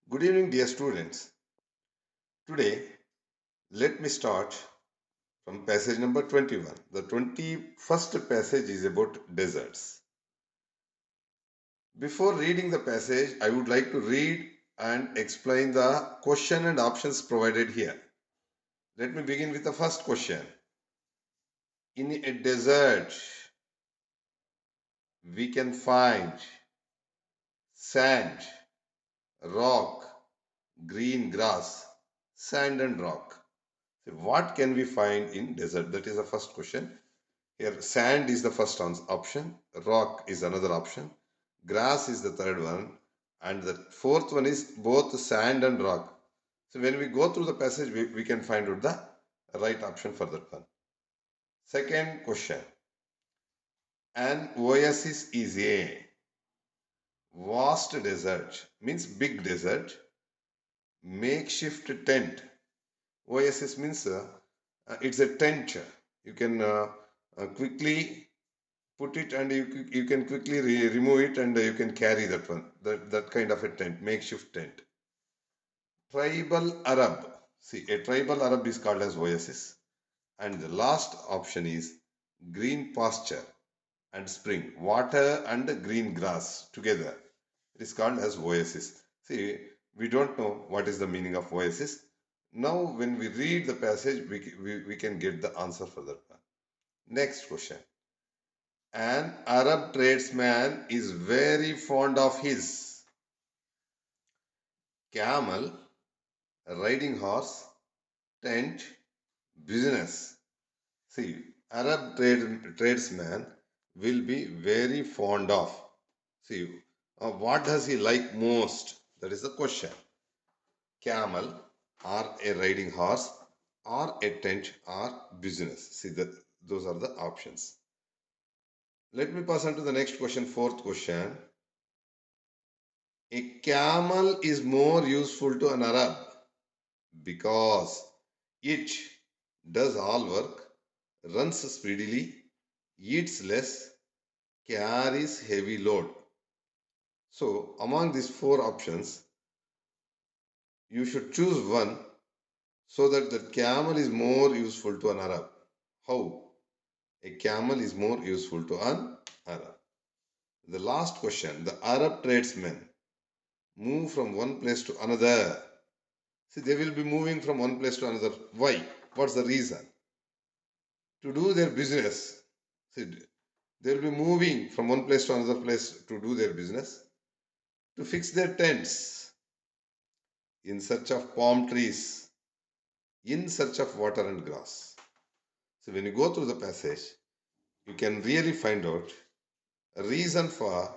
Good evening, dear students. Today, let me start from passage number 21. The 21st passage is about deserts. Before reading the passage, I would like to read and explain the question and options provided here. Let me begin with the first question. In a desert, we can find sand, rock, green grass, sand and rock. So what can we find in desert? That is the first question. Here, sand is the first option, rock is another option, grass is the third one, and the fourth one is both sand and rock. So when we go through the passage, we can find out the right option for that one. Second question. An oasis is a vast desert, means big desert, makeshift tent. Oasis means it's a tent. You can quickly put it and you can quickly remove it and you can carry that one, that kind of a tent, makeshift tent. Tribal Arab. See, a tribal Arab is called as oasis. And the last option is green pasture and spring, water and green grass together. It is called as oasis. See, we don't know what is the meaning of oasis. Now, when we read the passage, we can get the answer for that one. Next question. An Arab tradesman is very fond of his camel, riding horse, tent, business. See, Arab tradesman will be very fond of. See, what does he like most? That is the question. Camel, or a riding horse, or a tent, or business. See, those are the options. Let me pass on to the next question, fourth question. A camel is more useful to an Arab because it does all work, runs speedily, eats less, carries heavy load. So, among these four options, you should choose one so that the camel is more useful to an Arab. How? A camel is more useful to an Arab. The last question, the Arab tradesmen move from one place to another. See, they will be moving from one place to another. Why? What's the reason? To do their business. See, they will be moving from one place to another place to do their business, to fix their tents in search of palm trees, in search of water and grass. So when you go through the passage, you can really find out a reason for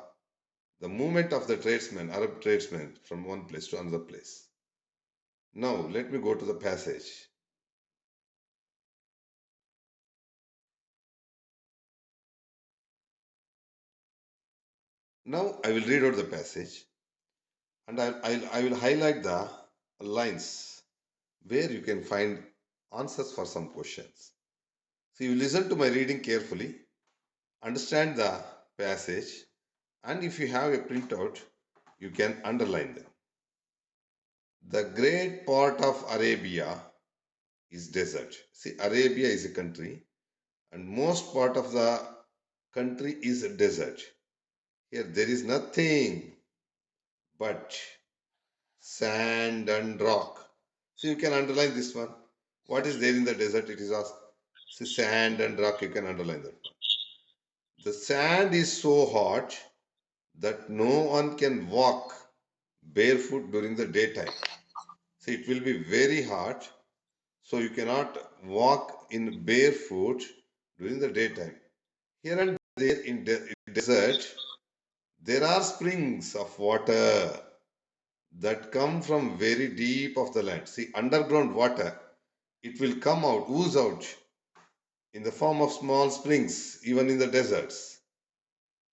the movement of the tradesmen, Arab tradesmen, from one place to another place. Now, let me go to the passage. Now, I will read out the passage and I will highlight the lines where you can find answers for some questions. So, you listen to my reading carefully, understand the passage, and if you have a printout, you can underline them. The great part of Arabia is desert. See, Arabia is a country, and most part of the country is a desert. Here, there is nothing but sand and rock. So, you can underline this one. What is there in the desert? It is asked. See, sand and rock, you can underline that one. The sand is so hot that no one can walk barefoot during the daytime. So, it will be very hot. So, you cannot walk in barefoot during the daytime. Here and there in desert, there are springs of water that come from very deep of the land. See, underground water, it will come out, ooze out in the form of small springs, even in the deserts.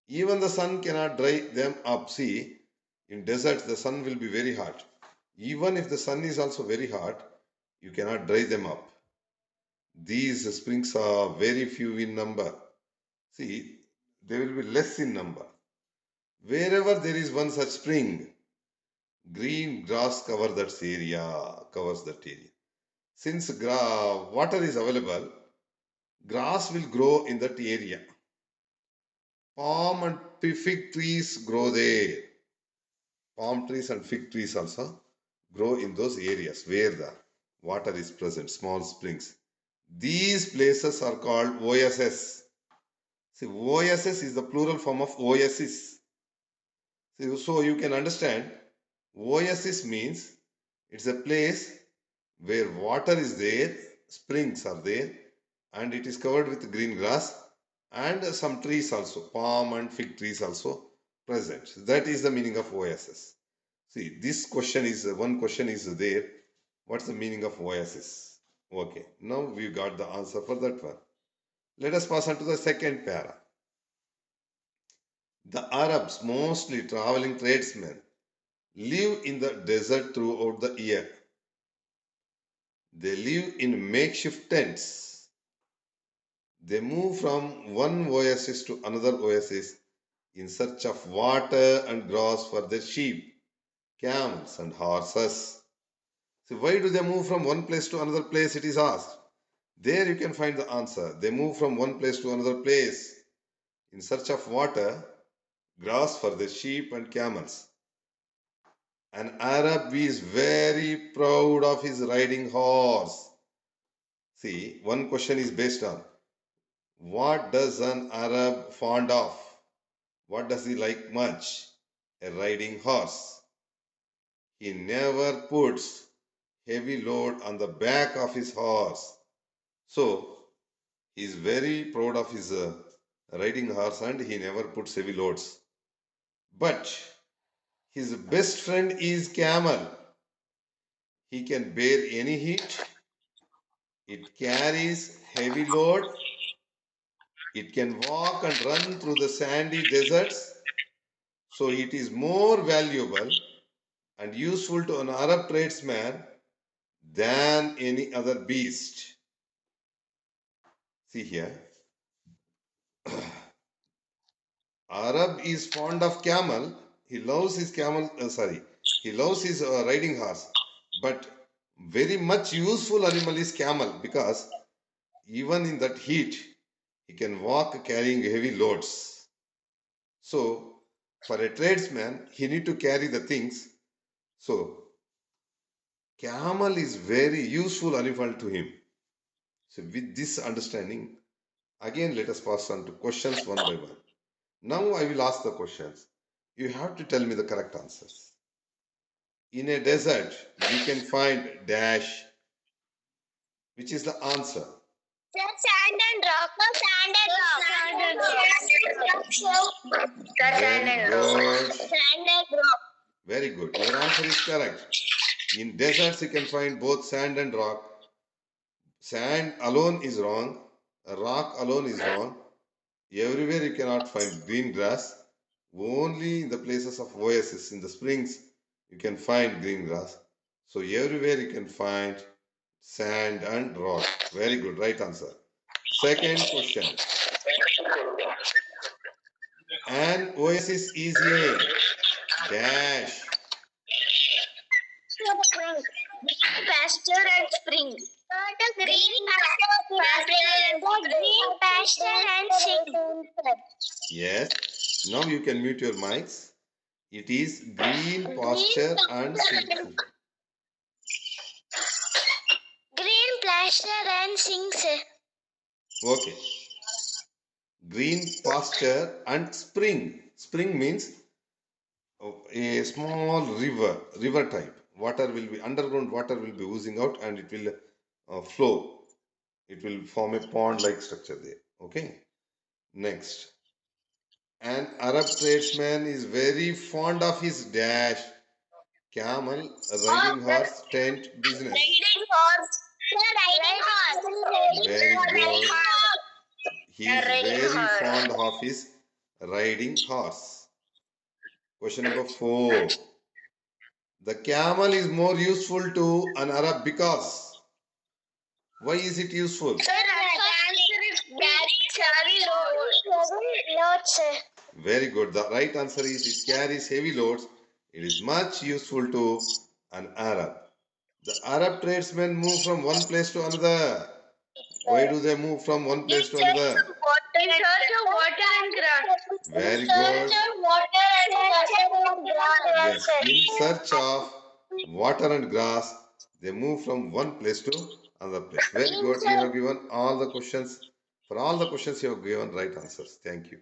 Even the sun cannot dry them up. See, in deserts, the sun will be very hot. Even if the sun is also very hot, you cannot dry them up. These springs are very few in number. See, they will be less in number. Wherever there is one such spring, Green grass covers that area. Since water is available, grass will grow in that area. Palm and fig trees grow there. Palm trees and fig trees also grow in those areas where the water is present, small springs. These places are called oases. See, oasis is the plural form of oasis. See, so you can understand, oasis means it's a place where water is there, springs are there, and it is covered with green grass and some trees also, palm and fig trees also present. That is the meaning of oasis. See, this question is one question is there. What's the meaning of oasis? Okay, now we got the answer for that one. Let us pass on to the second para. The Arabs, mostly traveling tradesmen, live in the desert throughout the year. They live in makeshift tents. They move from one oasis to another oasis in search of water and grass for their sheep, camels, and horses. So, why do they move from one place to another place? It is asked. There you can find the answer. They move from one place to another place in search of water, grass for their sheep and camels. An Arab is very proud of his riding horse. See, one question is based on what does an Arab fond of? What does he like much? A riding horse. He never puts heavy load on the back of his horse. So, he is very proud of his riding horse and he never puts heavy loads. But his best friend is camel. He can bear any heat. It carries heavy load. It can walk and run through the sandy deserts. So it is more valuable and useful to an Arab tradesman than any other beast. See here. Arab is fond of camel. He loves his he loves his riding horse. But very much useful animal is camel because even in that heat, he can walk carrying heavy loads. So for a tradesman, he need to carry the things. So camel is very useful animal to him. So with this understanding, again let us pass on to questions one by one. Now I will ask the questions. You have to tell me the correct answers. In a desert, you can find dash, which is the answer. Sand and rock. Sand and rock. Sand and rock. Very good. Sand and rock. Very good. Your answer is correct. In deserts, you can find both sand and rock. Sand alone is wrong. Rock alone is wrong. Everywhere you cannot find green grass. Only in the places of oasis, in the springs, you can find green grass. So everywhere you can find sand and rock. Very good. Right answer. Second question. An oasis is a dash. Pasture and spring. The green pasture and spring. Yes. Now you can mute your mics. It is green pasture and spring. Green pasture and sinks. Okay. Green pasture and spring. Spring means a small river type. Water will be, underground water will be oozing out and it will flow. It will form a pond-like structure there. Okay. Next. An Arab tradesman is very fond of his dash, camel, riding horse, tent, business. Riding horse. Very good. He is very fond of his riding horse. Question number 4. The camel is more useful to an Arab because. Why is it useful? Very good. The right answer is it carries heavy loads It is much useful to an Arab. The Arab tradesmen move from one place to another. Why do they move from one place to another? In search of water and grass. Very In search good. of water and grass. Yes, in search of water and grass, they move from one place to another place. Very good. You have given all the questions. For all the questions, you have given right answers. Thank you.